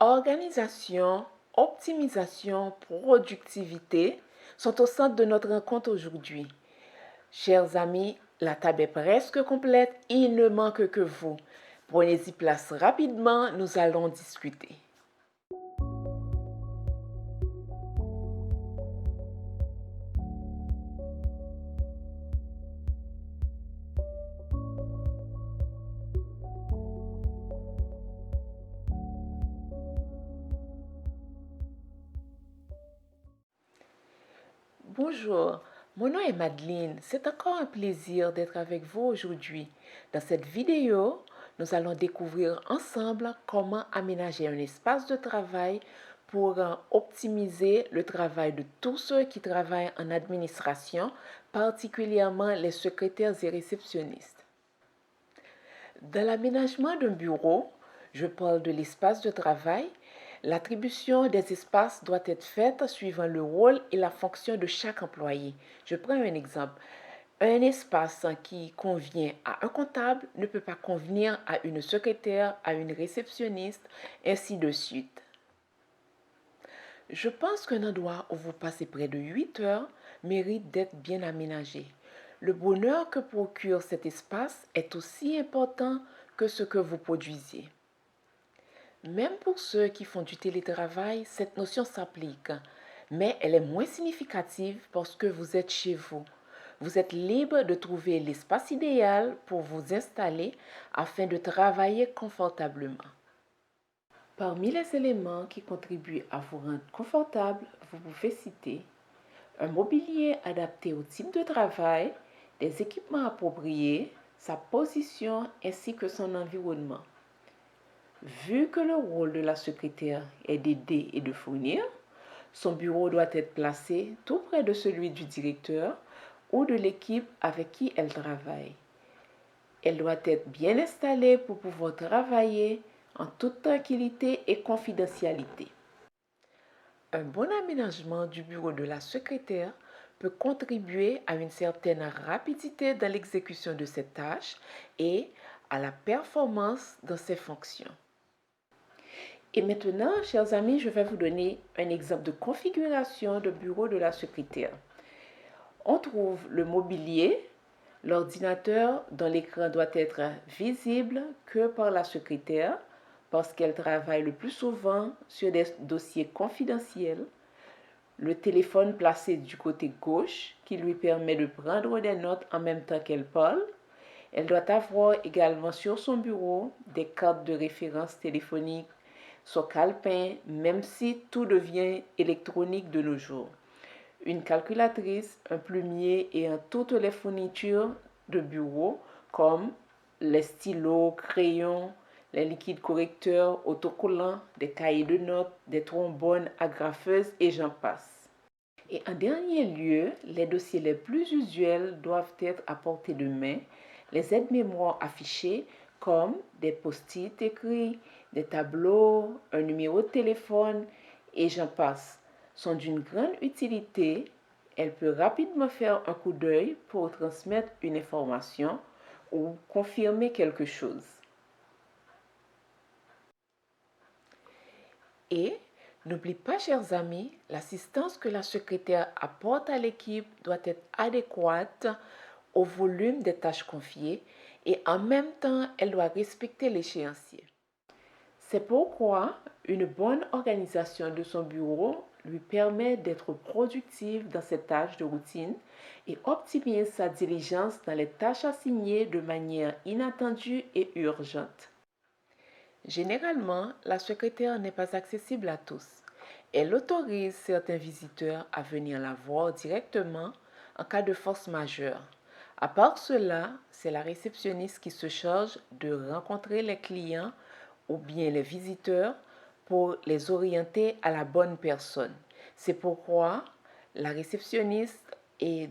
Organisation, optimisation, productivité sont au centre de notre rencontre aujourd'hui. Chers amis, la table est presque complète, il ne manque que vous. Prenez-y place rapidement, nous allons discuter. Bonjour, mon nom est Madeleine. C'est encore un plaisir d'être avec vous aujourd'hui. Dans cette vidéo, nous allons découvrir ensemble comment aménager un espace de travail pour optimiser le travail de tous ceux qui travaillent en administration, particulièrement les secrétaires et réceptionnistes. Dans l'aménagement d'un bureau, je parle de l'espace de travail. L'attribution des espaces doit être faite suivant le rôle et la fonction de chaque employé. Je prends un exemple. Un espace qui convient à un comptable ne peut pas convenir à une secrétaire, à une réceptionniste, ainsi de suite. Je pense qu'un endroit où vous passez près de 8 heures mérite d'être bien aménagé. Le bonheur que procure cet espace est aussi important que ce que vous produisez. Même pour ceux qui font du télétravail, cette notion s'applique, mais elle est moins significative parce que vous êtes chez vous. Vous êtes libre de trouver l'espace idéal pour vous installer afin de travailler confortablement. Parmi les éléments qui contribuent à vous rendre confortable, vous pouvez citer un mobilier adapté au type de travail, des équipements appropriés, sa position ainsi que son environnement. Vu que le rôle de la secrétaire est d'aider et de fournir, son bureau doit être placé tout près de celui du directeur ou de l'équipe avec qui elle travaille. Elle doit être bien installée pour pouvoir travailler en toute tranquillité et confidentialité. Un bon aménagement du bureau de la secrétaire peut contribuer à une certaine rapidité dans l'exécution de ses tâches et à la performance dans ses fonctions. Et maintenant, chers amis, je vais vous donner un exemple de configuration de bureau de la secrétaire. On trouve le mobilier, l'ordinateur dont l'écran doit être visible que par la secrétaire parce qu'elle travaille le plus souvent sur des dossiers confidentiels, le téléphone placé du côté gauche qui lui permet de prendre des notes en même temps qu'elle parle. Elle doit avoir également sur son bureau des cartes de référence téléphoniques, son calepin, même si tout devient électronique de nos jours. Une calculatrice, un plumier et toutes les fournitures de bureau comme les stylos, crayons, les liquides correcteurs, autocollants, des cahiers de notes, des trombones, agrafeuses et j'en passe. Et en dernier lieu, les dossiers les plus usuels doivent être à portée de main, les aides-mémoires affichées comme des post-it écrits, des tableaux, un numéro de téléphone et j'en passe sont d'une grande utilité. Elle peut rapidement faire un coup d'œil pour transmettre une information ou confirmer quelque chose. Et n'oublie pas, chers amis, l'assistance que la secrétaire apporte à l'équipe doit être adéquate au volume des tâches confiées et en même temps, elle doit respecter l'échéancier. C'est pourquoi une bonne organisation de son bureau lui permet d'être productive dans ses tâches de routine et optimiser sa diligence dans les tâches assignées de manière inattendue et urgente. Généralement, la secrétaire n'est pas accessible à tous. Elle autorise certains visiteurs à venir la voir directement en cas de force majeure. À part cela, c'est la réceptionniste qui se charge de rencontrer les clients ou bien les visiteurs pour les orienter à la bonne personne. C'est pourquoi la réceptionniste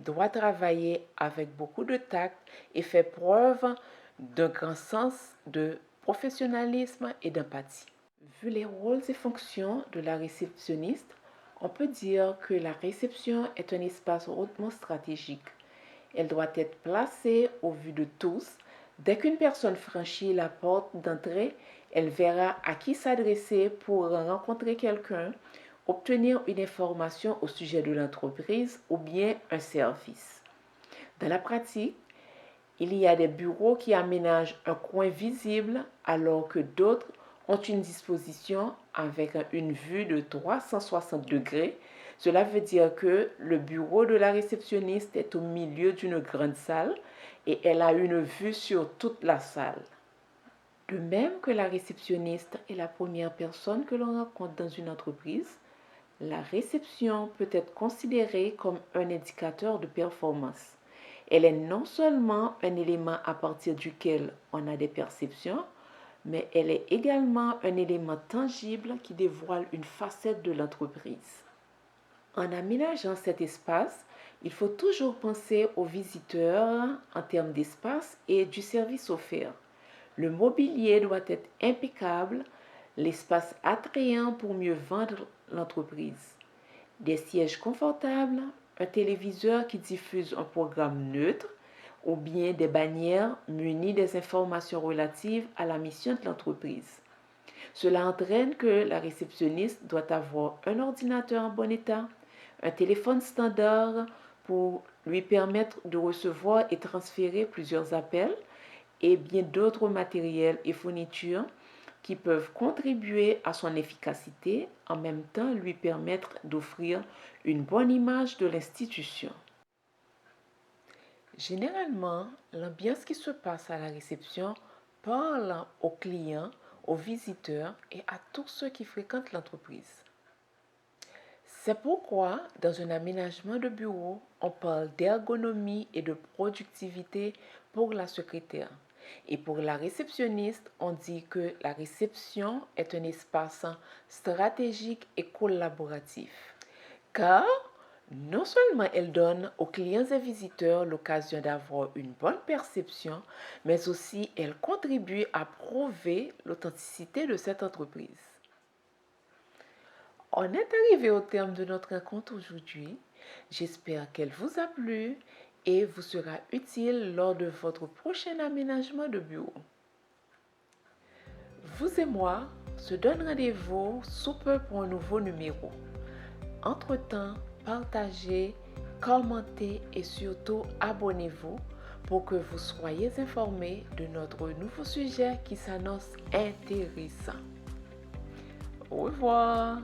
doit travailler avec beaucoup de tact et fait preuve d'un grand sens de professionnalisme et d'empathie. Vu les rôles et fonctions de la réceptionniste, on peut dire que la réception est un espace hautement stratégique. Elle doit être placée au vu de tous. Dès qu'une personne franchit la porte d'entrée, Elle verra à qui s'adresser pour rencontrer quelqu'un, obtenir une information au sujet de l'entreprise ou bien un service. Dans la pratique, il y a des bureaux qui aménagent un coin visible alors que d'autres ont une disposition avec une vue de 360 degrés. Cela veut dire que le bureau de la réceptionniste est au milieu d'une grande salle et elle a une vue sur toute la salle. De même que la réceptionniste est la première personne que l'on rencontre dans une entreprise, la réception peut être considérée comme un indicateur de performance. Elle est non seulement un élément à partir duquel on a des perceptions, mais elle est également un élément tangible qui dévoile une facette de l'entreprise. En aménageant cet espace, il faut toujours penser aux visiteurs en termes d'espace et du service offert. Le mobilier doit être impeccable, l'espace attrayant pour mieux vendre l'entreprise. Des sièges confortables, un téléviseur qui diffuse un programme neutre ou bien des bannières munies des informations relatives à la mission de l'entreprise. Cela entraîne que la réceptionniste doit avoir un ordinateur en bon état, un téléphone standard pour lui permettre de recevoir et transférer plusieurs appels et bien d'autres matériels et fournitures qui peuvent contribuer à son efficacité, en même temps lui permettre d'offrir une bonne image de l'institution. Généralement, l'ambiance qui se passe à la réception parle aux clients, aux visiteurs et à tous ceux qui fréquentent l'entreprise. C'est pourquoi, dans un aménagement de bureau, on parle d'ergonomie et de productivité pour la secrétaire. Et pour la réceptionniste, on dit que la réception est un espace stratégique et collaboratif. Car non seulement elle donne aux clients et visiteurs l'occasion d'avoir une bonne perception, mais aussi elle contribue à prouver l'authenticité de cette entreprise. On est arrivé au terme de notre rencontre aujourd'hui. J'espère qu'elle vous a plu et vous sera utile lors de votre prochain aménagement de bureau. Vous et moi se donnent rendez-vous sous peu pour un nouveau numéro. Entre-temps, partagez, commentez et surtout abonnez-vous pour que vous soyez informés de notre nouveau sujet qui s'annonce intéressant. Au revoir!